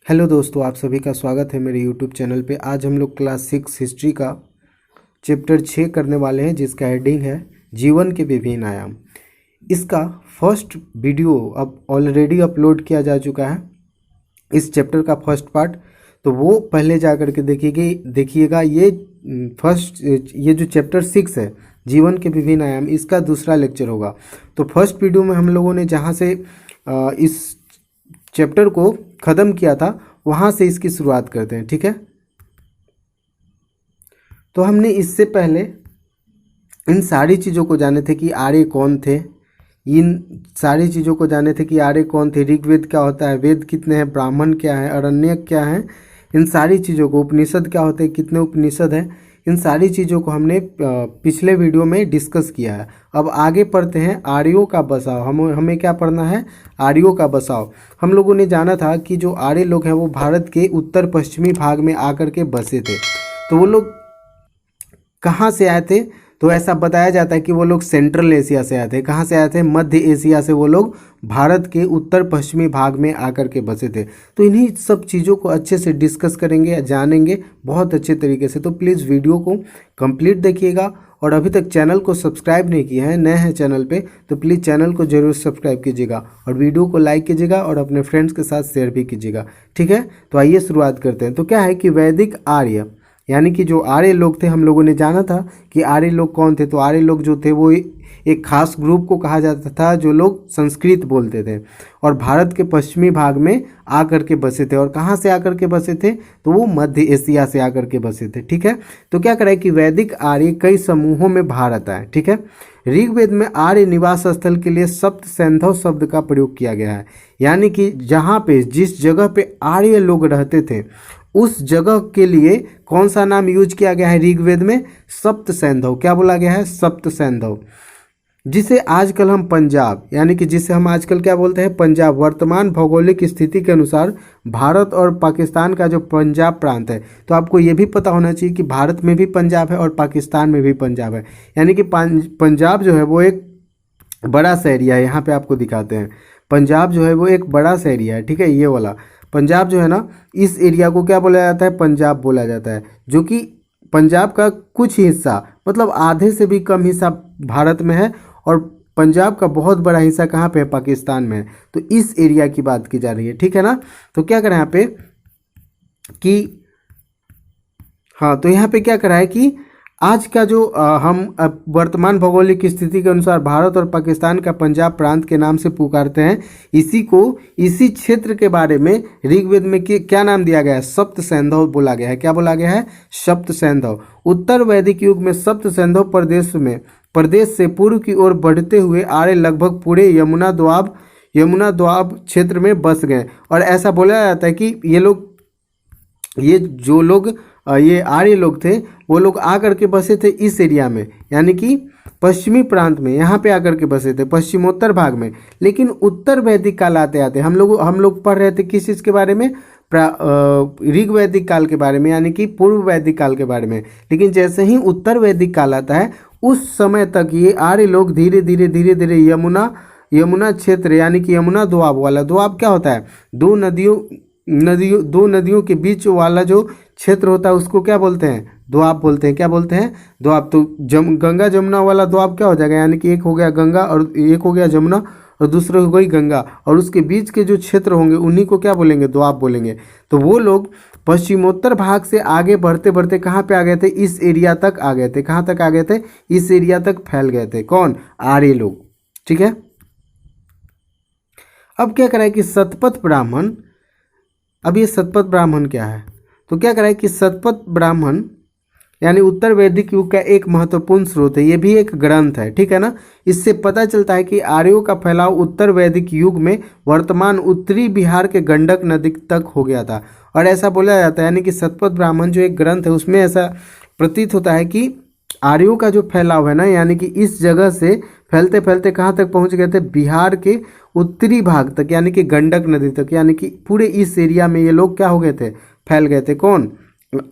Hello दोस्तों, आप सभी का स्वागत है मेरे यूट्यूब चैनल पे। आज हम लोग क्लास 6 हिस्ट्री का चैप्टर 6 करने वाले हैं, जिसका हेडिंग है जीवन के विभिन्न आयाम। इसका फर्स्ट वीडियो अब ऑलरेडी अपलोड किया जा चुका है, इस चैप्टर का फर्स्ट पार्ट। तो वो पहले जा कर के देखिएगा। ये जो चैप्टर 6 है जीवन के विभिन्न आयाम, इसका दूसरा लेक्चर होगा। तो फर्स्ट वीडियो में हम लोगों ने जहाँ से इस चैप्टर को ख़त्म किया था वहाँ से इसकी शुरुआत करते हैं, ठीक है। तो हमने इससे पहले इन सारी चीज़ों को जाने थे कि आर्य कौन थे, इन सारी चीज़ों को जाने थे कि आर्य कौन थे, ऋग्वेद क्या होता है, वेद कितने हैं, ब्राह्मण क्या है, अरण्यक क्या है, इन सारी चीज़ों को, उपनिषद क्या होते हैं, कितने उपनिषद हैं, इन सारी चीज़ों को हमने पिछले वीडियो में डिस्कस किया है। अब आगे पढ़ते हैं आर्यों का बसाव। हमें क्या पढ़ना है? आर्यों का बसाव। हम लोगों ने जाना था कि जो आर्य लोग हैं वो भारत के उत्तर पश्चिमी भाग में आकर के बसे थे। तो वो लोग कहाँ से आए थे? तो ऐसा बताया जाता है कि वो लोग सेंट्रल एशिया से आए थे। कहाँ से आए थे? मध्य एशिया से वो लोग भारत के उत्तर पश्चिमी भाग में आकर के बसे थे। तो इन्हीं सब चीज़ों को अच्छे से डिस्कस करेंगे, जानेंगे बहुत अच्छे तरीके से। तो प्लीज़ वीडियो को कंप्लीट देखिएगा, और अभी तक चैनल को सब्सक्राइब नहीं किया है, नए हैं चैनल पे, तो प्लीज़ चैनल को जरूर सब्सक्राइब कीजिएगा और वीडियो को लाइक कीजिएगा और अपने फ्रेंड्स के साथ शेयर भी कीजिएगा, ठीक है। तो आइए शुरुआत करते हैं। तो क्या है कि वैदिक आर्य, यानी कि जो आर्य लोग थे, हम लोगों ने जाना था कि आर्य लोग कौन थे। तो आर्य लोग जो थे वो एक खास ग्रुप को कहा जाता था जो लोग संस्कृत बोलते थे और भारत के पश्चिमी भाग में आकर के बसे थे। और कहाँ से आकर के बसे थे? तो वो मध्य एशिया से आकर के बसे थे, ठीक है। तो क्या करें कि वैदिक आर्य कई समूहों में भारत आए, ठीक है। ऋग्वेद में आर्य निवास स्थल के लिए सप्त सैंधव शब्द का प्रयोग किया गया है, यानी कि जहाँ पे जिस जगह पे आर्य लोग रहते थे उस जगह के लिए कौन सा नाम यूज किया गया है ऋग्वेद में? सप्त सैंधव। क्या बोला गया है? सप्त सैंधव, जिसे आजकल हम पंजाब, यानी कि जिसे हम आजकल क्या बोलते हैं? पंजाब। वर्तमान भौगोलिक स्थिति के अनुसार भारत और पाकिस्तान का जो पंजाब प्रांत है, तो आपको ये भी पता होना चाहिए कि भारत में भी पंजाब है और पाकिस्तान में भी पंजाब है। यानी कि पंजाब जो है वो एक बड़ा सा एरिया है। यहाँ पे आपको दिखाते हैं, पंजाब जो है वो एक बड़ा सा एरिया है, ठीक है। ये वाला पंजाब जो है ना, इस एरिया को क्या बोला जाता है? पंजाब बोला जाता है। जो कि पंजाब का कुछ हिस्सा, मतलब आधे से भी कम हिस्सा भारत में है और पंजाब का बहुत बड़ा हिस्सा कहाँ पे है? पाकिस्तान में है। तो इस एरिया की बात की जा रही है, ठीक है ना। तो क्या करें यहाँ पे कि तो यहाँ पे क्या करा है कि आज का जो हम वर्तमान भौगोलिक स्थिति के अनुसार भारत और पाकिस्तान का पंजाब प्रांत के नाम से पुकारते हैं, इसी क्षेत्र के बारे में ऋग्वेद में क्या नाम दिया गया है? सप्त सैंधव बोला गया है। क्या बोला गया है? सप्त सैंधव। उत्तर वैदिक युग में सप्त सैंधव प्रदेश से पूर्व की ओर बढ़ते हुए आर्य लगभग पूरे यमुना द्वाब क्षेत्र में बस गए। और ऐसा बोला जाता है कि ये आर्य लोग थे, वो लोग आकर के बसे थे इस एरिया में, यानी कि पश्चिमी प्रांत में, यहाँ पे आकर के बसे थे पश्चिमोत्तर भाग में। लेकिन उत्तर वैदिक काल आते आते हम लोग पढ़ रहे थे किस चीज़ के बारे में? ऋग वैदिक काल के बारे में, यानी कि पूर्व वैदिक काल के बारे में। लेकिन जैसे ही उत्तर वैदिक काल आता है उस समय तक ये आर्य लोग धीरे धीरे यमुना क्षेत्र, यानी कि यमुना दोआब वाला, दोआब क्या होता है? दो नदियों के बीच वाला जो क्षेत्र होता है उसको क्या बोलते हैं? दोआब बोलते हैं। क्या बोलते हैं? दोआब। तो गंगा जमुना वाला दोआब क्या हो जाएगा? यानी कि एक हो गया गंगा और एक हो गया जमुना और दूसरा हो गई गंगा, और उसके बीच के जो क्षेत्र होंगे उन्हीं को क्या बोलेंगे? दोआब बोलेंगे। तो वो लोग पश्चिमोत्तर भाग से आगे बढ़ते बढ़ते कहाँ पे आ गए थे? इस एरिया तक आ गए थे। कहाँ तक आ गए थे? इस एरिया तक फैल गए थे। कौन? आर्य लोग, ठीक है। अब क्या करा है कि शतपथ ब्राह्मण, अब ये शतपथ ब्राह्मण क्या है? तो क्या करा है कि शतपथ ब्राह्मण यानी उत्तर वैदिक युग का एक महत्वपूर्ण स्रोत है। ये भी एक ग्रंथ है, ठीक है ना। इससे पता चलता है कि आर्यों का फैलाव उत्तर वैदिक युग में वर्तमान उत्तरी बिहार के गंडक नदी तक हो गया था। और ऐसा बोला जाता है, यानी कि शतपथ ब्राह्मण जो एक ग्रंथ है उसमें ऐसा प्रतीत होता है कि आर्यों का जो फैलाव है ना, यानी कि इस जगह से फैलते फैलते कहाँ तक पहुँच गए थे? बिहार के उत्तरी भाग तक, यानी कि गंडक नदी तक, यानी कि पूरे इस एरिया में ये लोग क्या हो गए थे? फैल गए थे। कौन?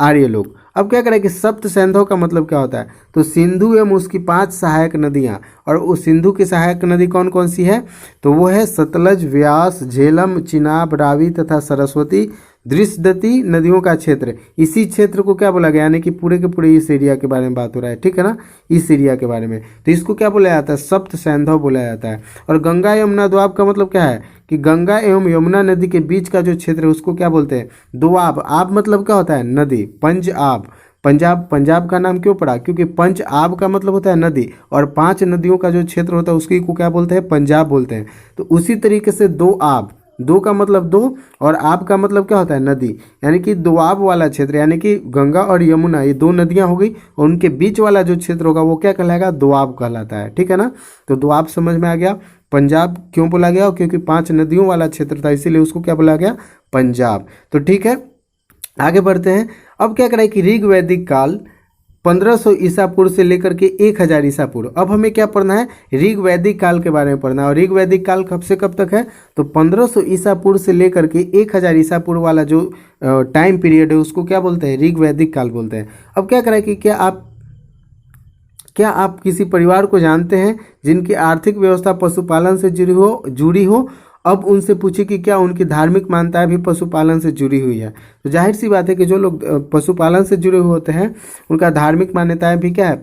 आर्य लोग। अब क्या करें कि सप्त सैंधव का मतलब क्या होता है? तो सिंधु एवं उसकी 5 सहायक नदियाँ, और उस सिंधु की सहायक नदी कौन कौन सी है? तो वो है सतलज, व्यास, झेलम, चिनाब, रावी तथा सरस्वती, दृश्यदती नदियों का क्षेत्र, इसी क्षेत्र को क्या बोला गया, यानी कि पूरे के पूरे इस एरिया के बारे में बात हो रहा है, ठीक है ना, इस एरिया के बारे में। तो इसको क्या बोला जाता है, सप्त सैंधव बोला जाता है। और गंगा यमुना दोआब का मतलब क्या है कि गंगा एवं यमुना नदी के बीच का जो क्षेत्र है उसको क्या बोलते हैं, दोआब। आब मतलब क्या होता है, नदी। पंज आब, पंजाब का नाम क्यों पड़ा, क्योंकि पंच आब का मतलब होता है नदी, और 5 नदियों का जो क्षेत्र होता है उसकी को क्या बोलते हैं, पंजाब बोलते हैं। तो उसी तरीके से दो आब, दो का मतलब दो और आब का मतलब क्या होता है, नदी, यानी कि दोआब वाला क्षेत्र, यानी कि गंगा और यमुना ये 2 नदियां हो गई और उनके बीच वाला जो क्षेत्र होगा वो क्या कहलाएगा, दोआब कहलाता है, ठीक है ना। तो दोआब समझ में आ गया। पंजाब क्यों बोला गया, क्योंकि 5 नदियों वाला क्षेत्र था, इसीलिए उसको क्या बोला गया, पंजाब। तो ठीक है, आगे बढ़ते हैं। अब क्या करें कि ऋग वैदिक काल 1500 ईसा पूर्व से लेकर के 1000 ईसा पूर्व। अब हमें क्या पढ़ना है, ऋग वैदिक काल के बारे में पढ़ना है। और ऋग वैदिक काल कब से कब तक है, तो 1500 ईसा पूर्व से लेकर के 1000 ईसा पूर्व वाला जो टाइम पीरियड है उसको क्या बोलते हैं, ऋग वैदिक काल बोलते हैं। अब क्या करें कि क्या आप किसी परिवार को जानते हैं जिनकी आर्थिक व्यवस्था पशुपालन से जुड़ी हो। अब उनसे पूछिए कि क्या उनकी धार्मिक मान्यताएं भी पशुपालन से जुड़ी हुई है। तो जाहिर सी बात है कि जो लोग पशुपालन से जुड़े हुए होते हैं उनका धार्मिक मान्यताएं भी क्या है,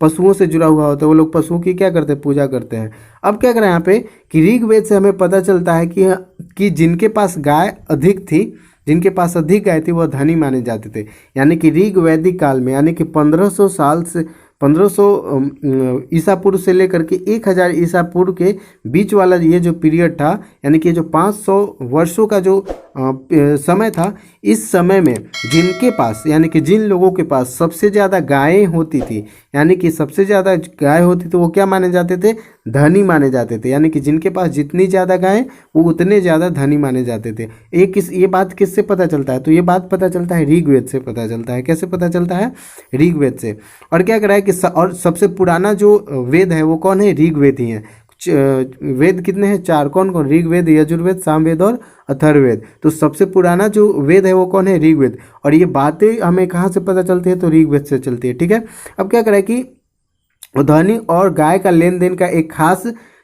पशुओं से जुड़ा हुआ होता है। वो लोग पशुओं की क्या करते हैं, पूजा करते हैं। अब क्या करें यहाँ पे कि ऋग्वेद से हमें पता चलता है कि जिनके पास गाय अधिक थी, जिनके पास अधिक गाय थी वह धनी माने जाते थे। यानी कि ऋग वैदिक काल में, यानी कि 1500 साल से 1500 ईसा पूर्व से लेकर के 1000 ईसा पूर्व के बीच वाला ये जो पीरियड था, यानी कि जो 500 वर्षों का जो समय था, इस समय में जिनके पास, यानी कि जिन लोगों के पास सबसे ज़्यादा गायें होती थी, यानी कि सबसे ज़्यादा गाय होती थी वो क्या माने जाते थे, धनी माने जाते थे। यानी कि जिनके पास जितनी ज़्यादा गायें वो उतने ज़्यादा धनी माने जाते थे। ये बात किससे पता चलता है, तो ये बात पता चलता है ऋग्वेद से पता चलता है। कैसे पता चलता है, ऋग्वेद से। और क्या करा है कि और सबसे पुराना जो वेद है वो कौन है, ऋग्वेद ही है। वेद कितने हैं, 4। कौन कौन, ऋग्वेद, यजुर्वेद, सामवेद और अथर्ववेद। तो सबसे पुराना जो वेद है वो कौन है, ऋग्वेद। और ये बातें हमें कहाँ से पता चलती है, तो ऋग्वेद से चलती है, ठीक है। अब क्या करें कि धनी और गाय का लेन देन का एक खास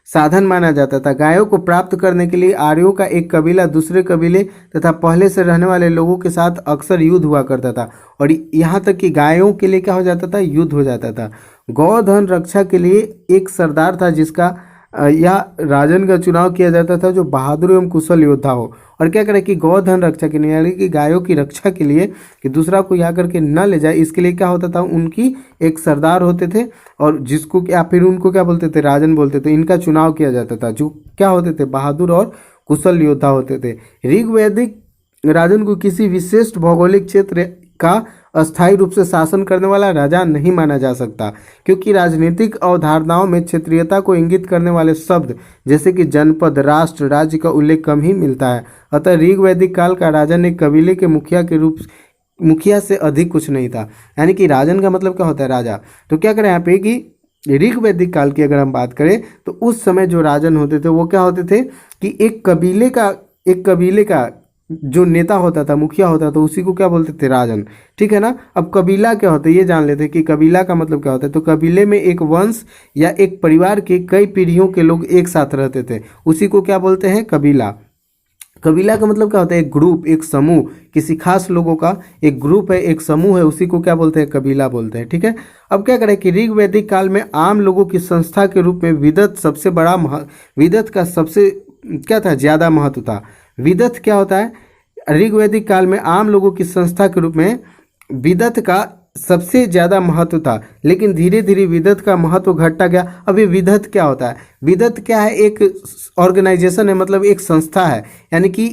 साधन माना जाता था। गायों को प्राप्त करने के लिए आर्यों का एक कबीला दूसरे कबीले तथा पहले से रहने वाले लोगों के साथ अक्सर युद्ध हुआ करता था। और यहाँ तक कि गायों के लिए क्या हो जाता था, युद्ध हो जाता था। गौधन रक्षा के लिए एक सरदार था जिसका या राजन का चुनाव किया जाता था जो बहादुर एवं कुशल योद्धा हो। और क्या करें कि गौधन रक्षा के लिए, यानी कि गायों की रक्षा के लिए कि दूसरा कोई आकर के न ले जाए, इसके लिए क्या होता था, उनकी एक सरदार होते थे और जिसको क्या फिर उनको क्या बोलते थे, राजन बोलते थे। इनका चुनाव किया जाता था जो क्या होते थे, बहादुर और कुशल योद्धा होते थे। ऋग्वैदिक राजन को किसी विशेष भौगोलिक क्षेत्र का अस्थायी रूप से शासन करने वाला राजा नहीं माना जा सकता, क्योंकि राजनीतिक अवधारणाओं में क्षेत्रीयता को इंगित करने वाले शब्द जैसे कि जनपद, राष्ट्र, राज्य का उल्लेख कम ही मिलता है। अतः ऋग्वैदिक काल का राजन एक कबीले के मुखिया से अधिक कुछ नहीं था। यानी कि राजन का मतलब क्या होता है, राजा। तो क्या करें यहाँ पे कि ऋग्वैदिक काल की अगर हम बात करें तो उस समय जो राजन होते थे वो क्या होते थे कि एक कबीले का जो नेता होता था, मुखिया होता था, उसी को क्या बोलते थे, राजन, ठीक है ना। अब कबीला क्या होता है ये जान लेते हैं कि कबीला का मतलब क्या होता है। तो कबीले में एक वंश या एक परिवार के कई पीढ़ियों के लोग एक साथ रहते थे, उसी को क्या बोलते हैं, कबीला। कबीला का मतलब क्या होता है, एक ग्रुप, एक समूह, किसी खास लोगों का एक ग्रुप है, एक समूह है, उसी को क्या बोलते हैं, कबीला बोलते हैं, ठीक है। अब क्या करें कि ऋग्वैदिक काल में आम लोगों की संस्था के रूप में विदत का सबसे क्या था, ज़्यादा महत्व था। विदत क्या होता है, ऋग्वैदिक काल में आम लोगों की संस्था के रूप में विदत का सबसे ज़्यादा महत्व था, लेकिन धीरे धीरे विदत का महत्व घटता गया। अभी विदत क्या होता है, विदत क्या है, एक ऑर्गेनाइजेशन है, मतलब एक संस्था है, यानी कि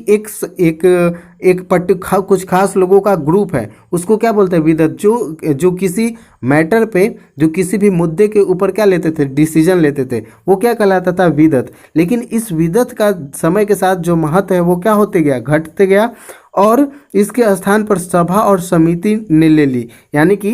कुछ खास लोगों का ग्रुप है, उसको क्या बोलते हैं, विदत। जो किसी मैटर पे, जो किसी भी मुद्दे के ऊपर क्या लेते थे, डिसीजन लेते थे, वो क्या कहलाता था, विदत। लेकिन इस विदत का समय के साथ जो महत्व है वो क्या होते गया, घटते गया, और इसके स्थान पर सभा और समिति ने ले ली। यानी कि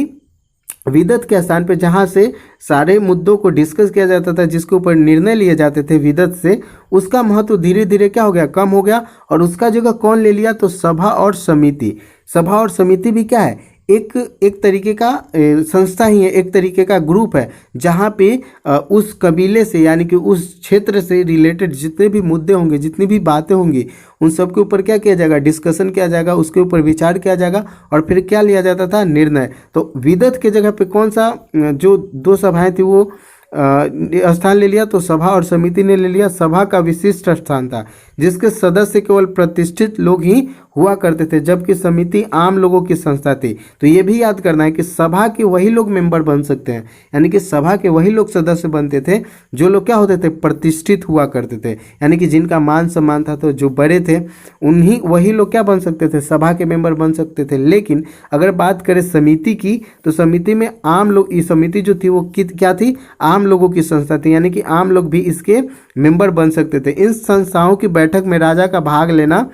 विदत के स्थान पे जहाँ से सारे मुद्दों को डिस्कस किया जाता था, जिसके ऊपर निर्णय लिए जाते थे विदत से, उसका महत्व धीरे धीरे क्या हो गया, कम हो गया। और उसका जगह कौन ले लिया, तो सभा और समिति। सभा और समिति भी क्या है, एक एक तरीके का संस्था ही है, एक तरीके का ग्रुप है, जहाँ पे उस कबीले से यानी कि उस क्षेत्र से रिलेटेड जितने भी मुद्दे होंगे, जितनी भी बातें होंगी, उन सब के ऊपर क्या किया जाएगा, डिस्कशन किया जाएगा, उसके ऊपर विचार किया जाएगा और फिर क्या लिया जाता था, निर्णय। तो विदत के जगह पे कौन सा जो दो सभाएं थी वो स्थान ले लिया, तो सभा और समिति ने ले लिया। सभा का विशिष्ट स्थान था जिसके सदस्य केवल प्रतिष्ठित लोग ही हुआ करते थे, जबकि समिति आम लोगों की संस्था थी। तो ये भी याद करना है कि सभा के वही लोग मेंबर बन सकते हैं, यानी कि सभा के वही लोग सदस्य बनते थे जो लोग क्या होते थे, प्रतिष्ठित हुआ करते थे, यानी कि जिनका मान सम्मान था, तो जो बड़े थे उन्हीं वही लोग क्या बन सकते थे, सभा के मेंबर बन सकते थे। लेकिन अगर बात करें समिति की, तो समिति में आम लोग, ये समिति जो थी वो क्या थी, आम लोगों की संस्था थी, यानी कि आम लोग भी इसके मेंबर बन सकते थे। इन संस्थाओं की बैठक में राजा का भाग लेना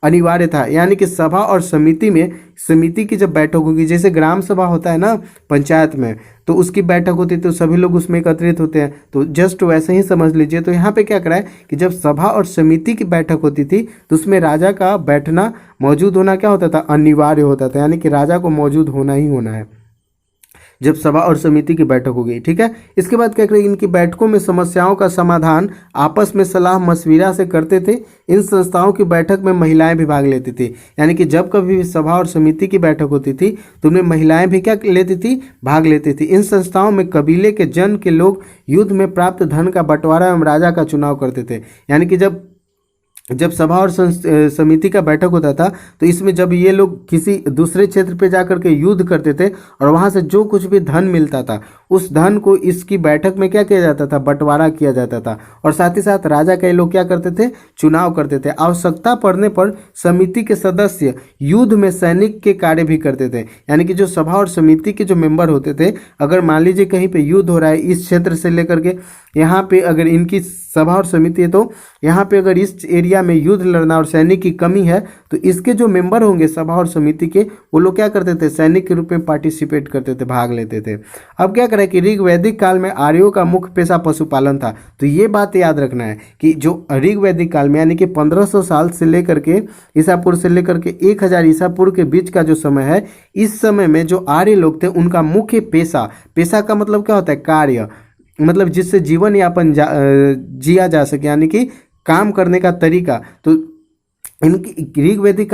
अनिवार्य था, यानी कि सभा और समिति में, समिति की जब बैठक होगी, जैसे ग्राम सभा होता है ना पंचायत में, तो उसकी बैठक होती है तो सभी लोग उसमें एकत्रित होते हैं, तो जस्ट वैसे ही समझ लीजिए। तो यहाँ पे क्या करा है कि जब सभा और समिति की बैठक होती थी तो उसमें राजा का बैठना, मौजूद होना क्या होता था, अनिवार्य होता था, यानी कि राजा को मौजूद होना ही होना है जब सभा और समिति की बैठक हो गई। ठीक है, इसके बाद क्या करें, इनकी बैठकों में समस्याओं का समाधान आपस में सलाह मशविरा से करते थे। इन संस्थाओं की बैठक में महिलाएं भी भाग लेती थी, यानी कि जब कभी भी सभा और समिति की बैठक होती थी तो उनमें महिलाएं भी क्या लेती थी, भाग लेती थी। इन संस्थाओं में कबीले के जन के लोग युद्ध में प्राप्त धन का बंटवारा एवं राजा का चुनाव करते थे, यानी कि जब सभा और समिति का बैठक होता था तो इसमें जब ये लोग किसी दूसरे क्षेत्र पे जाकर के युद्ध करते थे और वहां से जो कुछ भी धन मिलता था उस धन को इसकी बैठक में क्या किया जाता था, बंटवारा किया जाता था। और साथ ही साथ राजा के लोग क्या करते थे, चुनाव करते थे। आवश्यकता पड़ने पर समिति के सदस्य युद्ध में सैनिक के कार्य भी करते थे, यानी कि जो सभा और समिति के जो मेंबर होते थे, अगर मान लीजिए कहीं पे युद्ध हो रहा है इस क्षेत्र से लेकर के यहाँ पे, अगर इनकी सभा और समिति है तो यहाँ पे अगर इस एरिया में युद्ध लड़ना और सैनिक की कमी है तो इसके जो मेंबर होंगे सभा और समिति के, वो लोग क्या करते थे, सैनिक के रूप में पार्टिसिपेट करते थे, भाग लेते थे। अब क्या करें कि ऋग्वैदिक काल में आर्यों का मुख्य पेशा पशुपालन था। तो ये बात याद रखना है कि जो ऋग्वैदिक काल में यानी कि 1500 साल से लेकर के ईसा पूर्व से लेकर के 1000 ईसा पूर्व के बीच का जो समय है, इस समय में जो आर्य लोग थे उनका मुख्य पेशा, पेशा का मतलब क्या होता है, कार्य, मतलब जिससे जीवन यापन जिया जा सके, यानी कि काम करने का तरीका। तो इनकी ऋग्वैदिक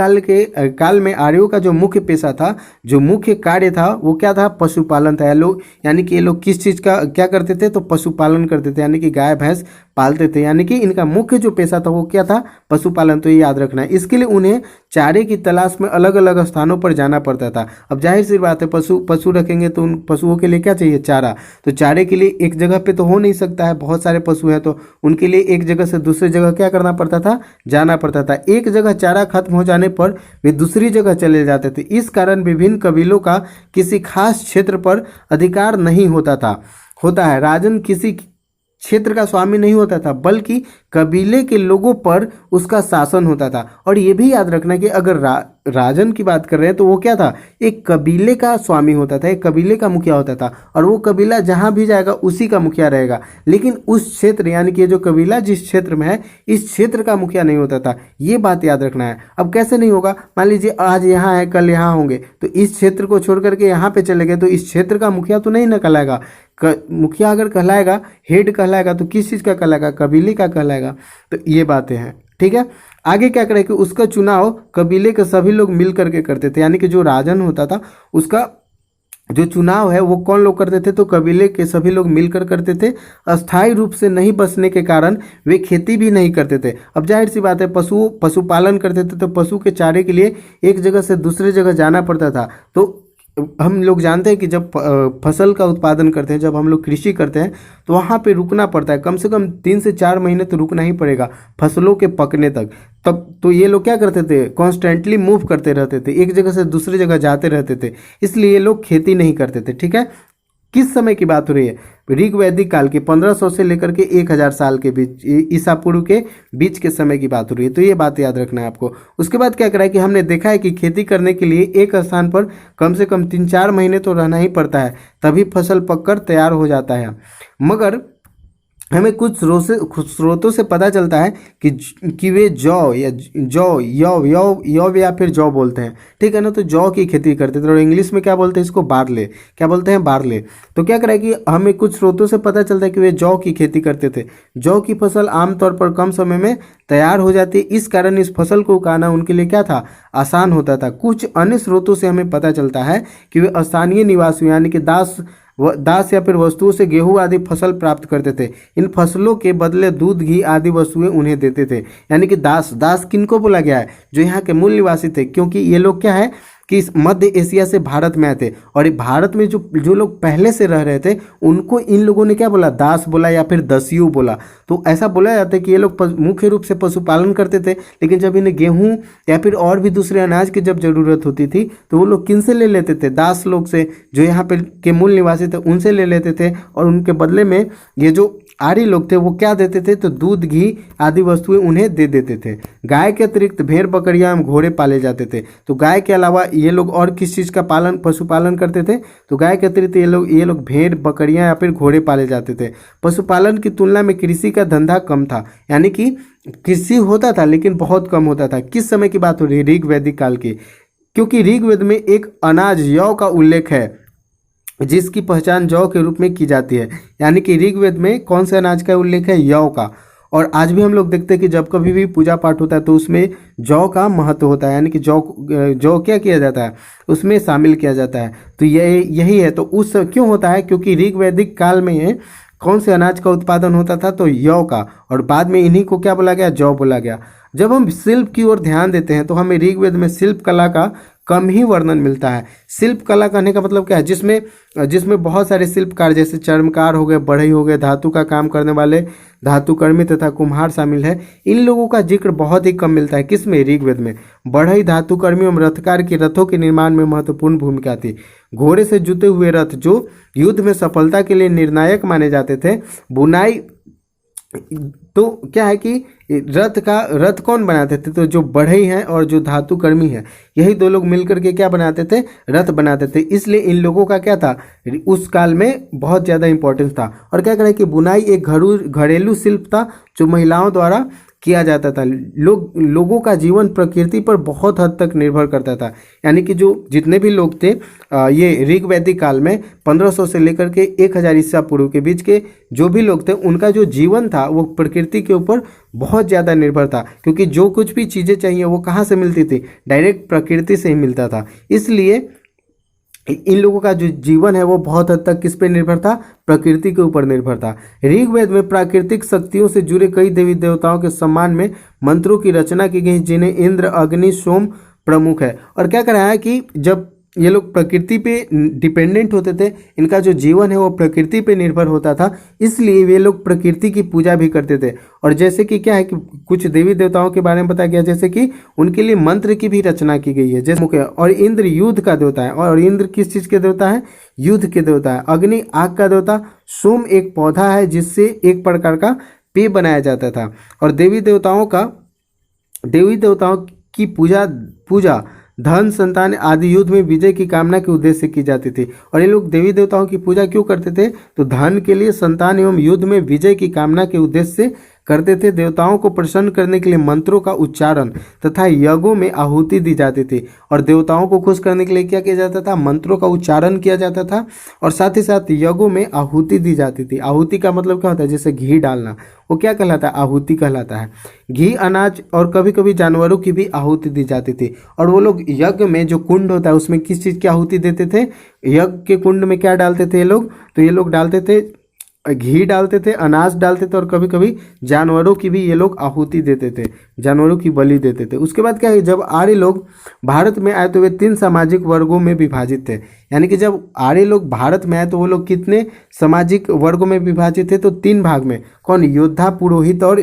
काल में आर्यों का जो मुख्य पेशा था, जो मुख्य कार्य था, वो क्या था, पशुपालन था। लोग यानी कि ये लोग किस चीज़ का क्या करते थे, तो पशुपालन करते थे, यानी कि गाय भैंस पालते थे, यानी कि इनका मुख्य जो पेशा था वो क्या था, पशुपालन। तो ये याद रखना है। इसके लिए उन्हें चारे की तलाश में अलग अलग स्थानों पर जाना पड़ता था। अब जाहिर सी बात है, पशु रखेंगे तो उन पशुओं के लिए क्या चाहिए, चारा। तो चारे के लिए एक जगह पे तो हो नहीं सकता है, बहुत सारे पशु हैं, तो उनके लिए एक जगह से दूसरी जगह क्या करना पड़ता था, जाना पड़ता था। एक जगह चारा खत्म हो जाने पर वे दूसरी जगह चले जाते थे। इस कारण विभिन्न कबीलों का किसी खास क्षेत्र पर अधिकार नहीं होता है। राजन किसी क्षेत्र का स्वामी नहीं होता था, बल्कि कबीले के लोगों पर उसका शासन होता था। और ये भी याद रखना कि अगर राजन की बात कर रहे हैं तो वो क्या था, एक कबीले का स्वामी होता था, एक कबीले का मुखिया होता था, और वो कबीला जहां भी जाएगा उसी का मुखिया रहेगा। लेकिन उस क्षेत्र यानी कि जो कबीला जिस क्षेत्र में है, इस क्षेत्र का मुखिया नहीं होता था। ये बात याद रखना है। अब कैसे नहीं होगा, मान लीजिए आज यहाँ है, कल यहाँ होंगे, तो इस क्षेत्र को छोड़ करके यहाँ पे चले गए तो इस क्षेत्र का मुखिया तो नहीं न कहलाएगा। मुखिया अगर कहलाएगा, हेड कहलाएगा, तो किस चीज़ का कहलाएगा, कबीले का कहलाएगा। तो ये बातें हैं। ठीक है, आगे क्या करें कि उसका चुनाव कबीले के सभी लोग मिल करके करते थे, यानी कि जो राजन होता था उसका जो चुनाव है वो कौन लोग करते थे, तो कबीले के सभी लोग मिलकर करते थे। अस्थायी रूप से नहीं बसने के कारण वे खेती भी नहीं करते थे। अब जाहिर सी बात है, पशुपालन करते थे, तो पशु के चारे के लिए एक जगह से दूसरी जगह जाना पड़ता था। तो हम लोग जानते हैं कि जब फसल का उत्पादन करते हैं, जब हम लोग कृषि करते हैं, तो वहाँ पे रुकना पड़ता है, कम से कम 3 से 4 महीने तो रुकना ही पड़ेगा फसलों के पकने तक। तब तो ये लोग क्या करते थे, कॉन्स्टेंटली मूव करते रहते थे, एक जगह से दूसरी जगह जाते रहते थे, इसलिए ये लोग खेती नहीं करते थे। ठीक है, किस समय की बात हो रही है, ऋग्वैदिक काल के 1500 से लेकर के 1000 साल के बीच, ईसा पूर्व के बीच के समय की बात हो रही है। तो ये बात याद रखना है आपको। उसके बाद क्या करा है कि हमने देखा है कि खेती करने के लिए एक स्थान पर कम से कम 3-4 महीने तो रहना ही पड़ता है, तभी फसल पककर तैयार हो जाता है। मगर हमें कुछ स्रोतों से पता चलता है कि वे जौ या फिर जौ बोलते हैं, ठीक है ना। तो जौ की खेती करते थे और इंग्लिश में क्या बोलते हैं इसको, बार्ले। क्या बोलते हैं, बार्ले। तो क्या करें कि हमें कुछ स्रोतों से पता चलता है कि वे जौ की खेती करते थे। जौ की फसल आमतौर पर कम समय में तैयार हो जाती है, इस कारण इस फसल को उगाना उनके लिए क्या था, आसान होता था। कुछ अन्य स्रोतों से हमें पता चलता है कि वे स्थानीय निवासियों यानी कि दास या फिर वस्तुओं से गेहूं आदि फसल प्राप्त करते थे। इन फसलों के बदले दूध, घी आदि वस्तुएं उन्हें देते थे। यानी कि दास किनको बोला गया है, जो यहाँ के मूल निवासी थे, क्योंकि ये लोग क्या है कि इस मध्य एशिया से भारत में आए थे और ये भारत में जो लोग पहले से रह रहे थे उनको इन लोगों ने क्या बोला, दास बोला या फिर दस्यु बोला। तो ऐसा बोला जाता है कि ये लोग मुख्य रूप से पशुपालन करते थे, लेकिन जब इन्हें गेहूं या फिर और भी दूसरे अनाज की जब जरूरत होती थी तो वो लोग किन से ले लेते थे, दास लोग से, जो यहाँ पे के मूल निवासी थे उनसे ले लेते थे। और उनके बदले में ये जो आर्य लोग थे वो क्या देते थे, तो दूध, घी आदि वस्तुएं उन्हें दे देते थे। गाय के अतिरिक्त भेड़, बकरियां एवं घोड़े पाले जाते थे। तो गाय के अलावा ये लोग और किस चीज़ का पशुपालन करते थे, तो गाय के अतिरिक्त ये लोग भेड़, बकरियां या फिर घोड़े पाले जाते थे। पशुपालन की तुलना में कृषि का धंधा कम था, यानी कि कृषि होता था लेकिन बहुत कम होता था। किस समय की बात हो रही है, ऋग वैदिक काल की, क्योंकि ऋग्वेद में एक अनाज यौ का उल्लेख है जिसकी पहचान जौ के रूप में की जाती है। यानी कि ऋग्वेद में कौन से अनाज का उल्लेख है, यौ का। और आज भी हम लोग देखते हैं कि जब कभी भी पूजा पाठ होता है तो उसमें जौ का महत्व होता है, यानी कि जौ क्या किया जाता है, उसमें शामिल किया जाता है। तो यही है। तो उस क्यों होता है, क्योंकि ऋग वैदिक काल में कौन से अनाज का उत्पादन होता था, तो यौ का, और बाद में इन्हीं को क्या बोला गया, जौ बोला गया। जब हम शिल्प की ओर ध्यान देते हैं तो हमें ऋग्वेद में शिल्प कला का कम ही वर्णन मिलता है। शिल्प कला कहने का मतलब क्या है, जिसमें बहुत सारे शिल्पकार जैसे चर्मकार हो गए, बढ़ई हो गए, धातु का काम करने वाले धातुकर्मी तथा कुम्हार शामिल है। इन लोगों का जिक्र बहुत ही कम मिलता है, किसमें, ऋग्वेद में। बढ़ई, धातुकर्मी एवं रथकार की रथों के निर्माण में महत्वपूर्ण भूमिका थी। घोड़े से जुते हुए रथ जो युद्ध में सफलता के लिए निर्णायक माने जाते थे। बुनाई, तो क्या है कि रथ कौन बनाते थे, तो जो बढ़ई हैं और जो धातुकर्मी हैं, यही दो लोग मिलकर के क्या बनाते थे, रथ बनाते थे। इसलिए इन लोगों का क्या था, उस काल में बहुत ज़्यादा इंपॉर्टेंस था। और क्या करें कि बुनाई एक घरेलू शिल्प था जो महिलाओं द्वारा किया जाता था। लोगों का जीवन प्रकृति पर बहुत हद तक निर्भर करता था। यानी कि जो जितने भी लोग थे ये ऋग वैदिक काल में 1500 से लेकर के 1000 ईसा पूर्व के बीच के जो भी लोग थे, उनका जो जीवन था वो प्रकृति के ऊपर बहुत ज़्यादा निर्भर था, क्योंकि जो कुछ भी चीज़ें चाहिए वो कहाँ से मिलती थी, डायरेक्ट प्रकृति से ही मिलता था। इसलिए इन लोगों का जो जीवन है वो बहुत हद तक किस पे निर्भर था, प्रकृति के ऊपर निर्भर था। ऋग्वेद में प्राकृतिक शक्तियों से जुड़े कई देवी देवताओं के सम्मान में मंत्रों की रचना की गई, जिन्हें इंद्र, अग्नि, सोम प्रमुख है। और क्या करा है कि जब ये लोग प्रकृति पे डिपेंडेंट होते थे, इनका जो जीवन है वो प्रकृति पे निर्भर होता था, इसलिए वे लोग प्रकृति की पूजा भी करते थे। और जैसे कि क्या है कि कुछ देवी देवताओं के बारे में बताया गया, जैसे कि उनके लिए मंत्र की भी रचना की गई है, जैसे मुख्य। और इंद्र युद्ध का देवता है, और इंद्र किस चीज़ के देवता है, युद्ध के देवता है। अग्नि आग का देवता। सोम एक पौधा है जिससे एक प्रकार का पेय बनाया जाता था। और देवी देवताओं की पूजा धन, संतान आदि युद्ध में विजय की कामना के उद्देश्य से की जाती थी। और ये लोग देवी देवताओं की पूजा क्यों करते थे, तो धन के लिए, संतान एवं युद्ध में विजय की कामना के उद्देश्य से करते थे। देवताओं को प्रसन्न करने के लिए मंत्रों का उच्चारण तथा यज्ञों में आहुति दी जाती थी। और देवताओं को खुश करने के लिए क्या किया जाता था, मंत्रों का उच्चारण किया जाता था, और साथ ही साथ यज्ञों में आहुति दी जाती थी। आहुति का मतलब क्या होता है, जैसे घी डालना, वो क्या कहलाता है, आहुति कहलाता है। घी, अनाज और कभी कभी जानवरों की भी आहुति दी जाती थी। और वो लोग यज्ञ में जो कुंड होता है उसमें किस चीज़ की आहुति देते थे, यज्ञ के कुंड में क्या डालते थे ये लोग, तो ये लोग डालते थे घी डालते थे, अनाज डालते थे, और कभी कभी जानवरों की भी ये लोग आहुति देते थे, जानवरों की बलि देते थे। उसके बाद क्या है, जब आर्य लोग भारत में आए तो वे 3 सामाजिक वर्गों में विभाजित थे। यानी कि जब आर्य लोग भारत में आए तो वो लोग कितने सामाजिक वर्गों में विभाजित थे, तो 3 भाग में। कौन, योद्धा, पुरोहित और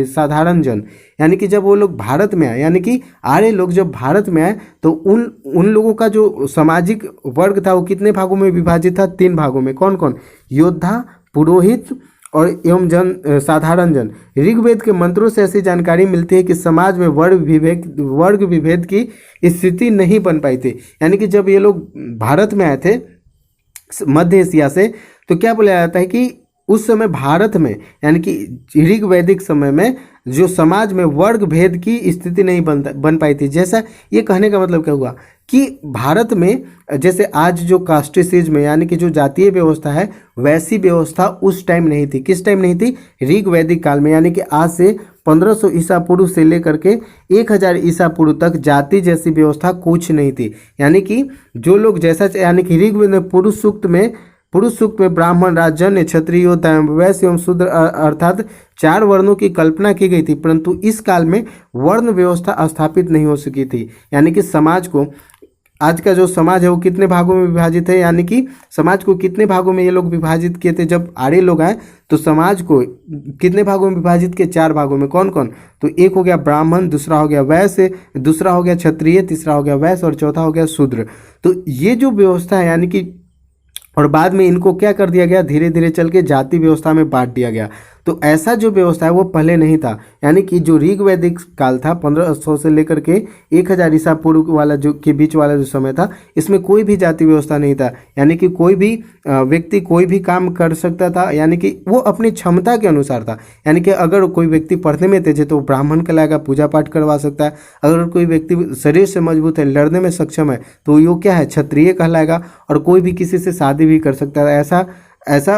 साधारण जन। यानी कि जब वो लोग भारत में आए, यानी कि आर्य लोग जब भारत में आए तो उन लोगों का जो सामाजिक वर्ग था वो कितने भागों में विभाजित था, 3 भागों में। कौन कौन, योद्धा, पुरोहित और एवं साधारण जन। ऋग्वेद के मंत्रों से ऐसी जानकारी मिलती है कि समाज में वर्ग विभेद की स्थिति नहीं बन पाई थी। यानी कि जब ये लोग भारत में आए थे मध्य एशिया से, तो क्या बोला जाता है कि उस समय भारत में यानी कि ऋग वैदिक समय में जो समाज में वर्ग भेद की स्थिति नहीं बन पाई थी। जैसा ये कहने का मतलब क्या हुआ कि भारत में जैसे आज जो कास्टिसिज्म यानी कि जो जातीय व्यवस्था है वैसी व्यवस्था उस टाइम नहीं थी। किस टाइम नहीं थी? ऋग वैदिक काल में, यानी कि आज से 1500 ईसा पूर्व से लेकर के 1000 ईसा पूर्व तक जाति जैसी व्यवस्था कुछ नहीं थी। यानी कि जो लोग जैसा, यानी कि ऋग्वेद में पुरुष सूक्त में ब्राह्मण, राजन्य, क्षत्रिय, वैश्य एवं शूद्र अर्थात 4 वर्णों की कल्पना की गई थी, परंतु इस काल में वर्ण व्यवस्था स्थापित नहीं हो सकी थी। यानी कि समाज को, आज का जो समाज है वो कितने भागों में विभाजित है, यानी कि समाज को कितने भागों में ये लोग विभाजित किए थे। जब आर्य लोग आए तो समाज को कितने भागों में विभाजित किए? 4 भागों में। कौन कौन? तो एक हो गया ब्राह्मण, दूसरा हो गया वैश्य, दूसरा हो गया क्षत्रिय, तीसरा हो गया वैश्य और चौथा हो गया शूद्र। तो ये जो व्यवस्था है, यानी कि और बाद में इनको क्या कर दिया गया, धीरे धीरे चल के जाति व्यवस्था में बांट दिया गया। तो ऐसा जो व्यवस्था है वो पहले नहीं था। यानी कि जो ऋग वैदिक काल था 1500 से लेकर के 1000 ईसा पूर्व वाला जो के बीच वाला जो समय था, इसमें कोई भी जाति व्यवस्था नहीं था। यानी कि कोई भी व्यक्ति कोई भी काम कर सकता था, यानी कि वो अपनी क्षमता के अनुसार था। यानी कि अगर कोई व्यक्ति पढ़ने में तेज है तो ब्राह्मण कहलाएगा, पूजा पाठ करवा सकता है। अगर कोई व्यक्ति शरीर से मजबूत है, लड़ने में सक्षम है, तो वो क्या है, क्षत्रिय कहलाएगा। और कोई भी किसी से शादी भी कर सकता है। ऐसा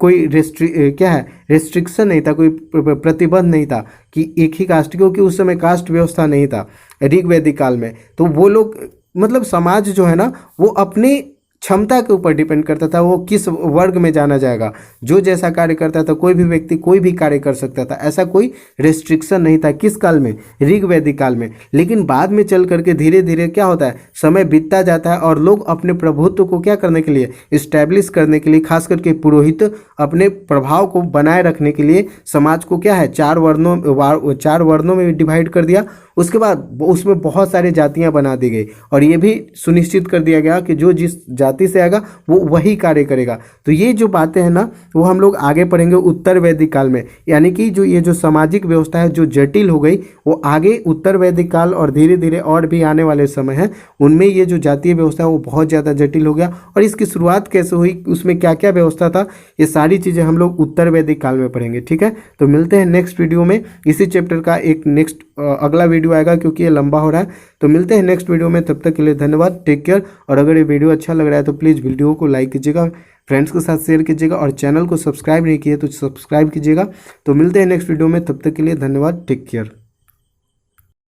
कोई रेस्ट्रिक्शन नहीं था, कोई प्रतिबंध नहीं था कि एक ही कास्ट, क्योंकि उस समय कास्ट व्यवस्था नहीं था ऋग वैदिक काल में। तो वो लोग, मतलब समाज जो है ना, वो अपनी क्षमता के ऊपर डिपेंड करता था, वो किस वर्ग में जाना जाएगा। जो जैसा कार्य करता था, कोई भी व्यक्ति कोई भी कार्य कर सकता था। ऐसा कोई रेस्ट्रिक्शन नहीं था। किस काल में? ऋग वैदिक काल में। लेकिन बाद में चल करके धीरे धीरे क्या होता है, समय बीतता जाता है और लोग अपने प्रभुत्व को क्या करने के लिए, इस्टेब्लिश करने के लिए, खास करके पुरोहित अपने प्रभाव को बनाए रखने के लिए समाज को क्या है, 4 वर्णों में डिवाइड कर दिया। उसके बाद उसमें बहुत सारी जातियां बना दी गई और ये भी सुनिश्चित कर दिया गया कि जो जिस जाति से आएगा वो वही कार्य करेगा। तो ये जो बातें हैं ना, वो हम लोग आगे पढ़ेंगे उत्तर वैदिक काल में। यानी कि जो ये जो सामाजिक व्यवस्था है जो जटिल हो गई, वो आगे उत्तर वैदिक काल और धीरे धीरे और भी आने वाले समय हैं उनमें ये जो जातीय व्यवस्था है वो बहुत ज़्यादा जटिल हो गया। और इसकी शुरुआत कैसे हुई, उसमें क्या क्या व्यवस्था था, ये सारी चीज़ें हम लोग उत्तर वैदिक काल में पढ़ेंगे। ठीक है, तो मिलते हैं नेक्स्ट वीडियो में। इसी चैप्टर का एक नेक्स्ट अगला वीडियो आएगा, क्योंकि ये लंबा हो रहा है। तो मिलते हैं नेक्स्ट वीडियो में, तब तक के लिए धन्यवाद, टेक केयर। और अगर ये वीडियो अच्छा लग रहा है तो प्लीज़ वीडियो को लाइक कीजिएगा, फ्रेंड्स के साथ शेयर कीजिएगा और चैनल को सब्सक्राइब नहीं किए तो सब्सक्राइब कीजिएगा। तो मिलते हैं नेक्स्ट वीडियो में, तब तक के लिए धन्यवाद, टेक केयर।